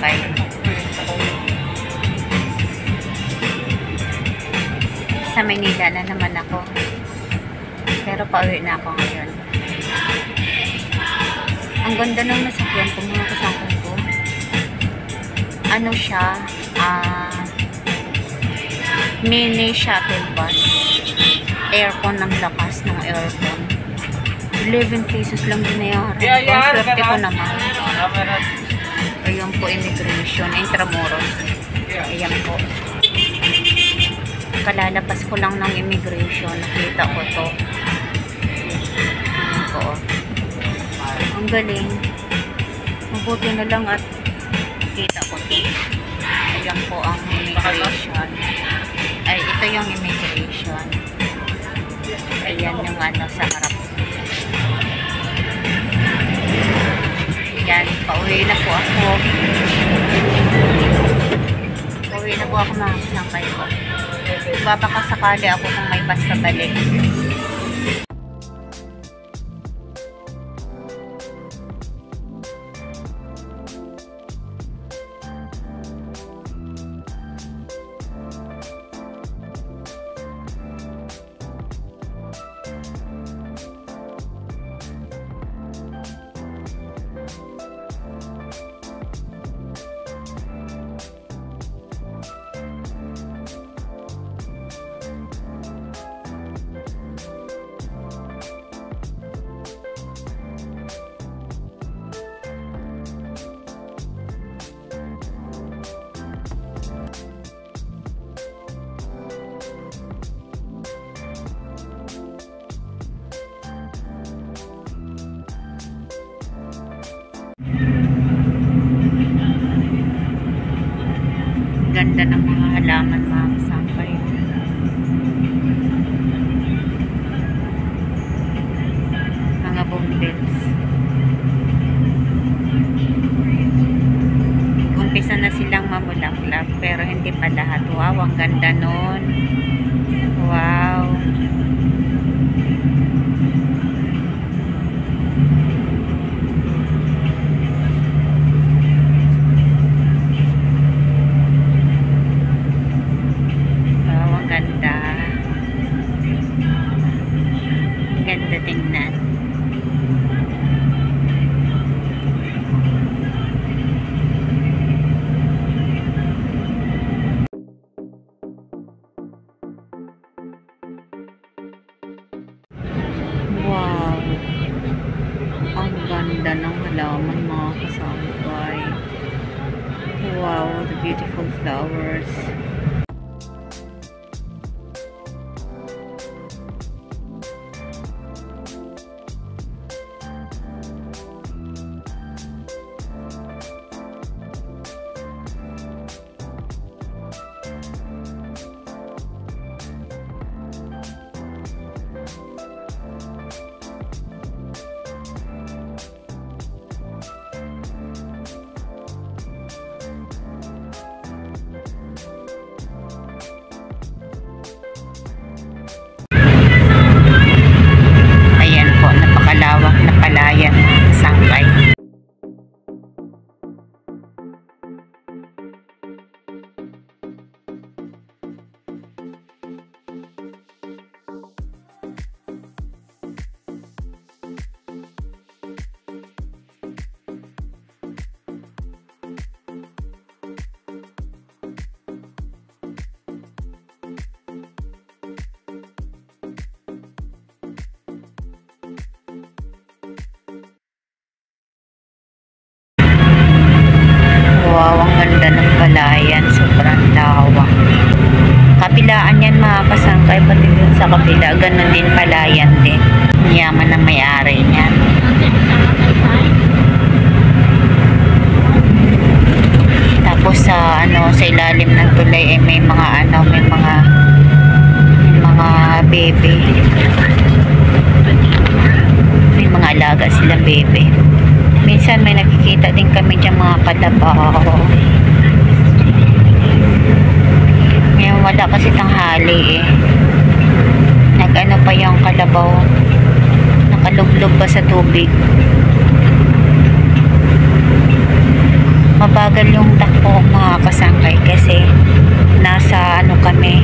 Sangkay. Sa Maynila na naman ako. Pero pauwi na ako ngayon. Ang ganda ng nasakyan ko, mga kasakyan ko. Ano siya? Mini shuttle bus. Aircon ng lakas ng aircon. 11 pesos lang binayaran. Ang swerte ko naman. Ayan po, immigration. Intramuros. Ayan po. Kalalapas ko lang ng immigration. Nakita ko to. Ayan po. Ang galing. Mabuti na lang at kita ko to. Ayan po ang immigration. Ay, ito yung immigration. Ayan yung ano sa harap. Ayan, pauwi na po ako. Pauwi na po ako, mga kasangkay ko. Babakasakali ako kung may bus pabalik. Ganda ng mga halaman, mga kasangkay. Mga bumbills. Umpisa na silang mamulaklak pero hindi pa lahat. Wow, ang ganda nun. Wow. Ganda tingnan. Wow. Ang ganda ng halaman, mga kasangkay. Wow, the beautiful flowers. Wow, ang ganda ng palayan. Sobrang lawak. Kabilaan yan, mga kasangkay. Pati dun sa kabila, ganun din palayan din. Yaman na may-ari niyan. Tapos sa sa ilalim ng tulay may mga may mga bebe. May mga alaga silang bebe. Minsan may nakikita din kami dyan mga kalabaw. Ngayon wala kasi tanghali eh. Nag-ano pa yung kalabaw. Nakalublob pa sa tubig. Mabagal mabagal yung takbo mga kasangkay kasi nasa ano kami,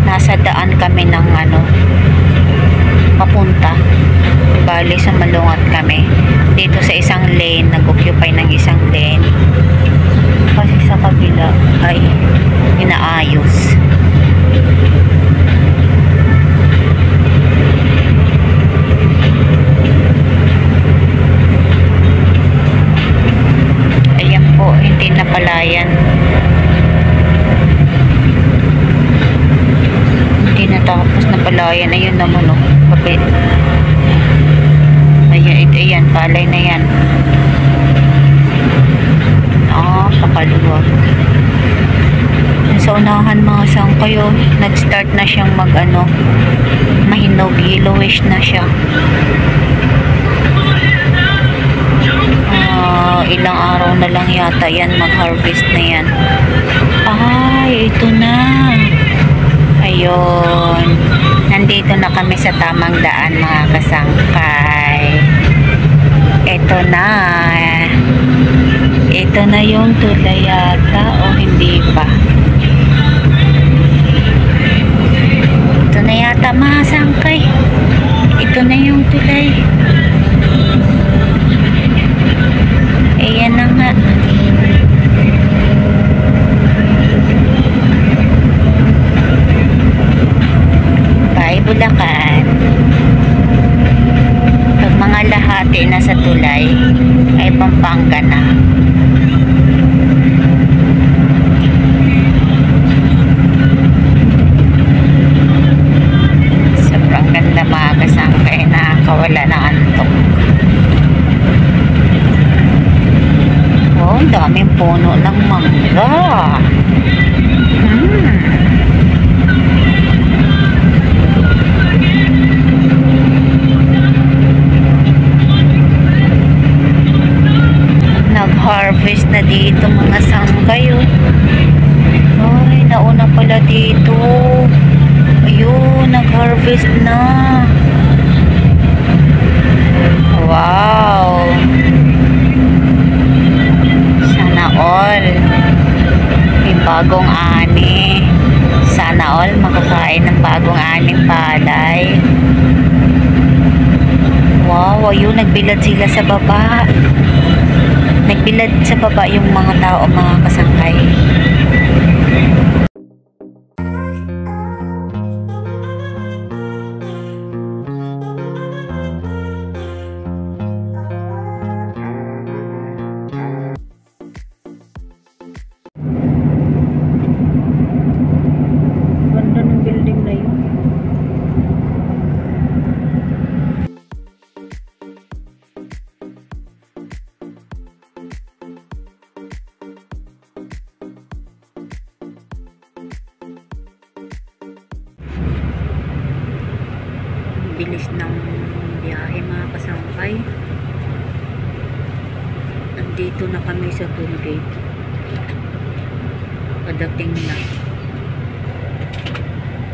nasa daan kami ng ano papunta, bali sa Malungat kami dito sa isang lane, nag-occupy ng isang lane kasi sa kabila ay inaayos. Ayan po, hindi na palayan, hindi natapos na palayan. Ayun naman o, kapit. Ayan, palay na yan. Pakaluwag. Sa unahan mga sangkay, nag-start na siyang mag ano, mahinog, yellowish na siya. Ilang araw na lang yata yan, mag-harvest na yan. Ay, ito na. Ayun, nandito na kami sa tamang daan mga kasangkay. Ito na. Ito na yung tulay yata o hindi pa. Ito na yata mga sangkay. Ito na yung tulay. Ayan na nga. Bye Bulacan. Pag mga lahati na sa tulay ay Pampanga na. Sobrang ganda mga kasangkay, nakakawala ng antok. Oh, ang daming puno ng mangga. Nag-harvest na dito mga sangkay. Ay, nauna pala dito. Ayun, nag-harvest na. Wow. Sana all may bagong ani. Sana all makakain ng bagong aning palay. Wow, ayun, nagbilad sila sa baba. Nagbilad sa baba yung mga tao mga kasangkay. Ganda ng building na yun. Bilis ng biyahe mga kasangkay. Nandito na kami sa toll gate. Padating na.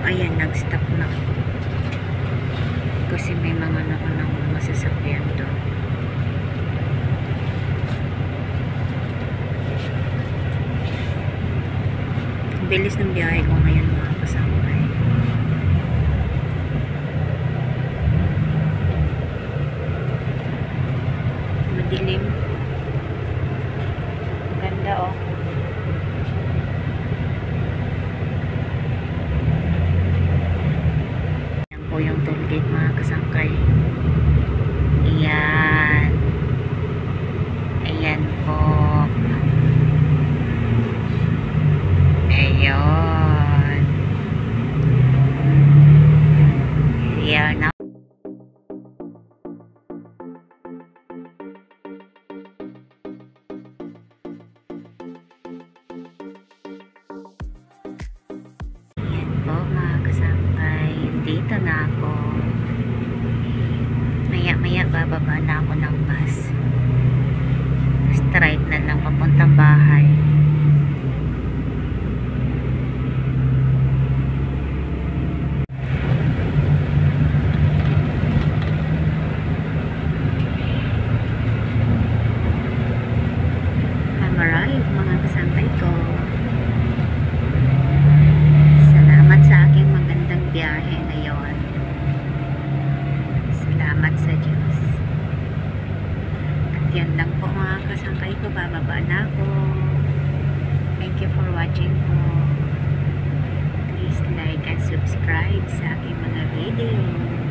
Ayan, nag-stop na. Kasi may mga nakanang masasakyan doon. Bilis ng biyahe ko ngayon mga kasangkay. Madilim. Ganda oh. Yan po yung toll gate mga kasangkay. Ayan. Ayan po. Ayun. Here now. Dito na ako. Maya bababa na ako ng bus. Straight na lang papuntang bahay. Am I right? kasambay ko. Salamat sa aking magandang biyahe ngayon. Salamat sa Diyos. At yan lang po mga kasangkay ko. Bababa na ako. Thank you for watching po. Please like and subscribe sa aking mga video.